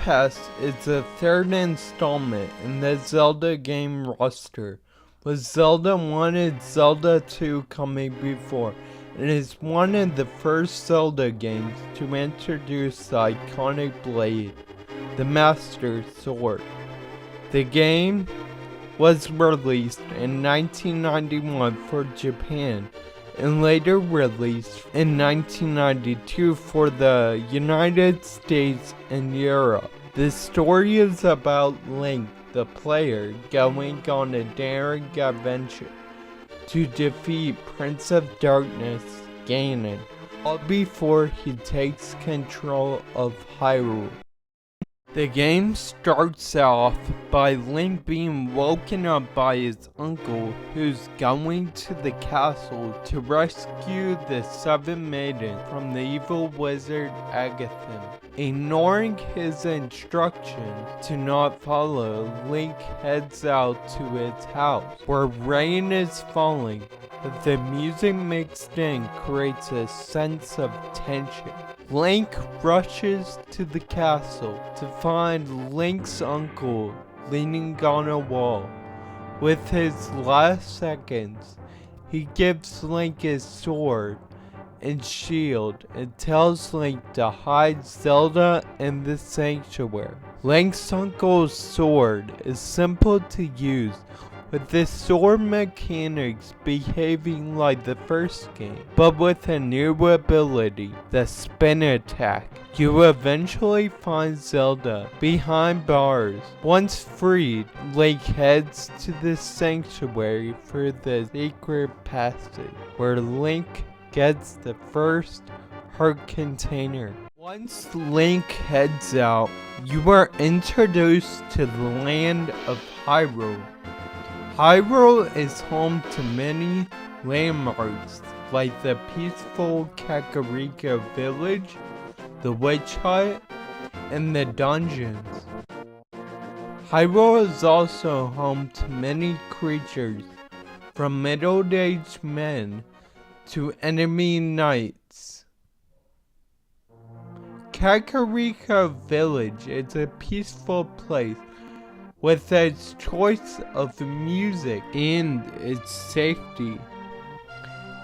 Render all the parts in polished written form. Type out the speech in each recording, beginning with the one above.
Pass is the third installment in the Zelda game roster, with Zelda 1 and Zelda 2 coming before. It is one of the first Zelda games to introduce the iconic blade, the Master Sword. The game was released in 1991 for Japan and later released in 1992 for the United States and Europe. The story is about Link, the player, going on a daring adventure to defeat Prince of Darkness, Ganon, all before he takes control of Hyrule. The game starts off by Link being woken up by his uncle, who's going to the castle to rescue the 7 maidens from the evil wizard Agathen. Ignoring his instructions to not follow, Link heads out to his house, where rain is falling, but the music mixed in creates a sense of tension. Link rushes to the castle to find Link's uncle leaning on a wall. With his last seconds, he gives Link his sword and shield and tells Link to hide Zelda in the sanctuary. Link's uncle's sword is simple to use, with the sword mechanics behaving like the first game, but with a new ability, the spin attack. You eventually find Zelda behind bars. Once freed, Link heads to the sanctuary for the secret passage, where Link gets the first heart container. Once Link heads out, you are introduced to the land of Hyrule. Hyrule is home to many landmarks like the peaceful Kakariko village, the witch hut, and the dungeons. Hyrule is also home to many creatures, from middle-aged men to enemy knights. Kakariko village is a peaceful place with its choice of music and its safety.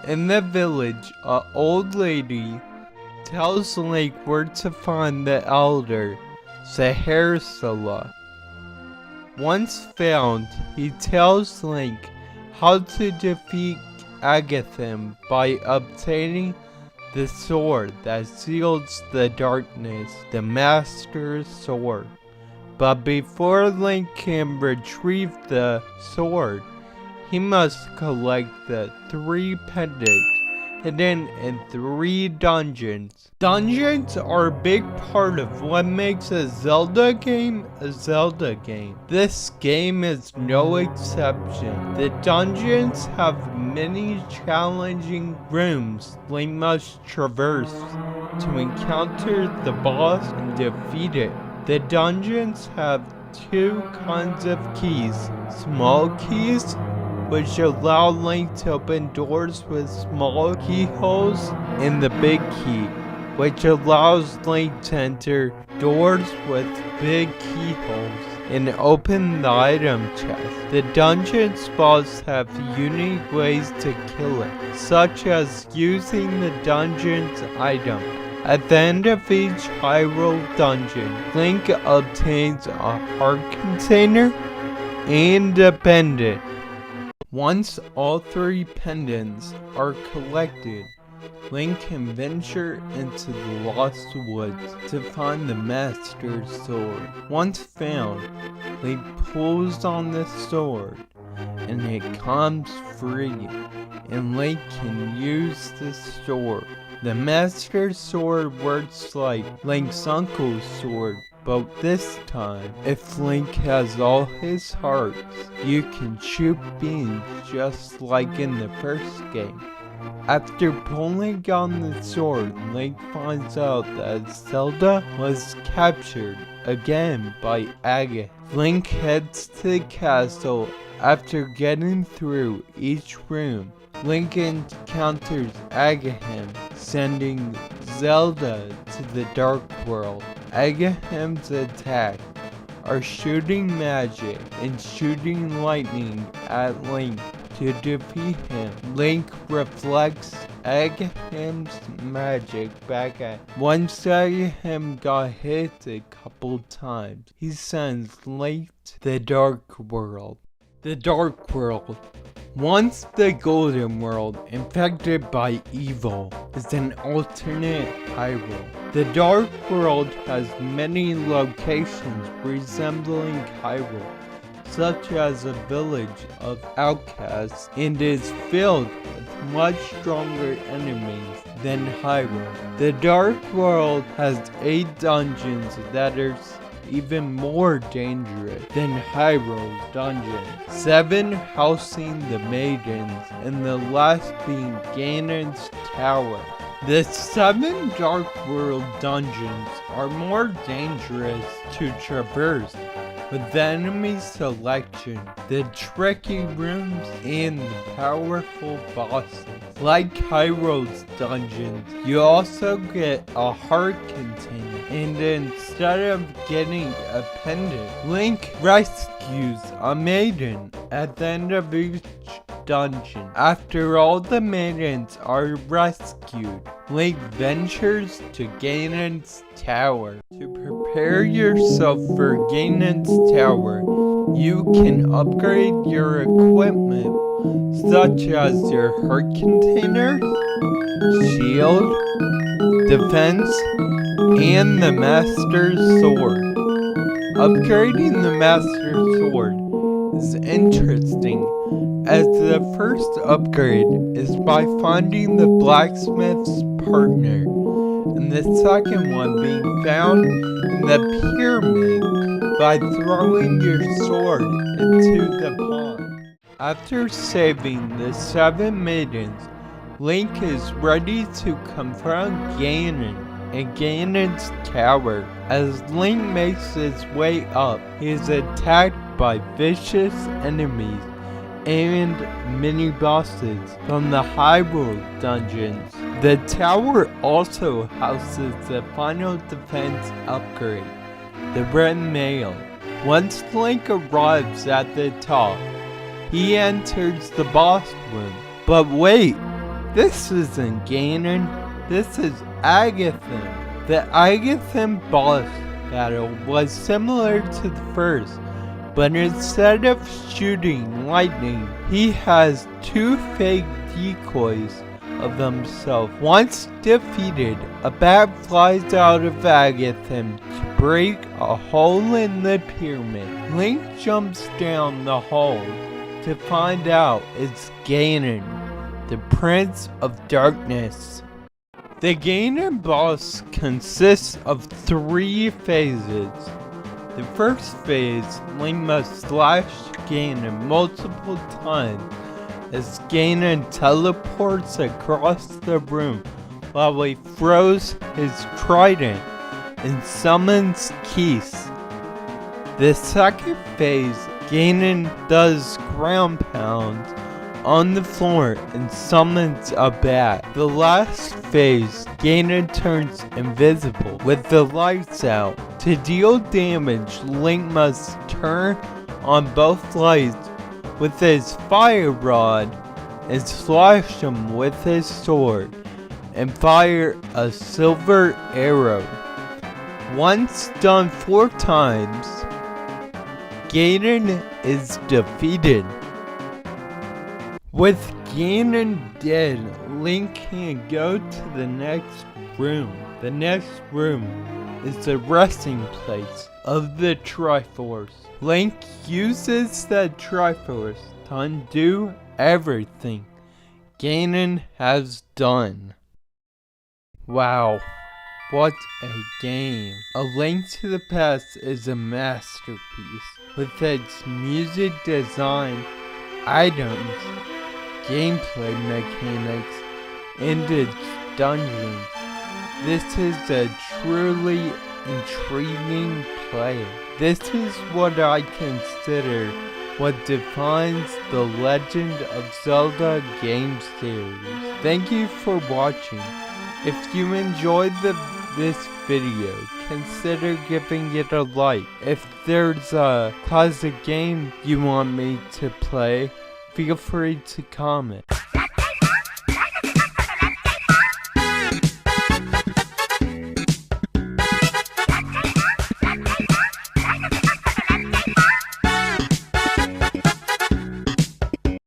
In the village, an old lady tells Link where to find the elder, Sahersala. Once found, he tells Link how to defeat Agathen by obtaining the sword that seals the darkness, the Master Sword. But before Link can retrieve the sword, he must collect the 3 pendants hidden in 3 dungeons. Dungeons are a big part of what makes a Zelda game a Zelda game. This game is no exception. The dungeons have many challenging rooms Link must traverse to encounter the boss and defeat it. The dungeons have 2 kinds of keys: small keys, which allow Link to open doors with small keyholes, and the big key, which allows Link to enter doors with big keyholes and open the item chest. The dungeon's boss have unique ways to kill it, such as using the dungeon's item. At the end of each Hyrule dungeon, Link obtains a heart container and a pendant. Once all 3 pendants are collected, Link can venture into the Lost Woods to find the Master Sword. Once found, Link pulls on the sword and it comes free, and Link can use the sword. The Master Sword works like Link's uncle's sword, but this time, if Link has all his hearts, you can shoot beams just like in the first game. After pulling on the sword, Link finds out that Zelda was captured again by Agathen. Link heads to the castle. After getting through each room, Link encounters Agathen, sending Zelda to the Dark World. Agahim's attack are shooting magic and shooting lightning at Link to defeat him. Link reflects Agahim's magic back at him. Once Agahim got hit a couple times, he sends Link to the Dark World. The Dark World, once the Golden World, infected by evil, is an alternate Hyrule. The Dark World has many locations resembling Hyrule, such as a village of outcasts, and is filled with much stronger enemies than Hyrule. The Dark World has 8 dungeons that are even more dangerous than Hyrule's dungeons. 7 housing the maidens, and the last being Ganon's Tower. The 7 Dark World dungeons are more dangerous to traverse, with the enemy selection, the tricky rooms, and the powerful bosses. Like Hyrule's dungeons, you also get a heart container, and instead of getting a pendant, Link rescues a maiden at the end of each dungeon. After all the maidens are rescued, Link ventures to Ganon's Tower. To prepare yourself for Ganon's Tower, you can upgrade your equipment, such as your heart container, shield, defense, and the Master Sword. Upgrading the Master Sword is interesting, as the first upgrade is by finding the blacksmith's partner, and the second one being found in the pyramid by throwing your sword into the pond. After saving the 7 maidens, Link is ready to confront Ganon in Ganon's Tower. As Link makes his way up, he is attacked by vicious enemies and mini-bosses from the Hyrule dungeons. The tower also houses the final defense upgrade, the Red Mail. Once Link arrives at the top, he enters the boss room. But wait, this isn't Ganon, this is Agathim. The Agathim boss battle was similar to the first, but instead of shooting lightning, he has 2 fake decoys of himself. Once defeated, a bat flies out of Agathim to break a hole in the pyramid. Link jumps down the hole to find out it's Ganon, the Prince of Darkness. The Ganon boss consists of 3 phases. The first phase, Link must slash Ganon multiple times as Ganon teleports across the room while he throws his trident and summons Keese. The second phase, Ganon does ground pounds on the floor and summons a bat. The last phase, Ganon turns invisible with the lights out. To deal damage, Link must turn on both lights with his fire rod and slash him with his sword and fire a silver arrow. Once done 4 times, Ganon is defeated. With Ganon dead, Link can go to the next room. The next room is the resting place of the Triforce. Link uses the Triforce to undo everything Ganon has done. Wow, what a game. A Link to the Past is a masterpiece with its music design, items, gameplay mechanics, and its dungeons. This is a truly intriguing play. This is what I consider what defines the Legend of Zelda game series. Thank you for watching. If you enjoyed the this video, consider giving it a like. If there's a classic game you want me to play, feel free to comment.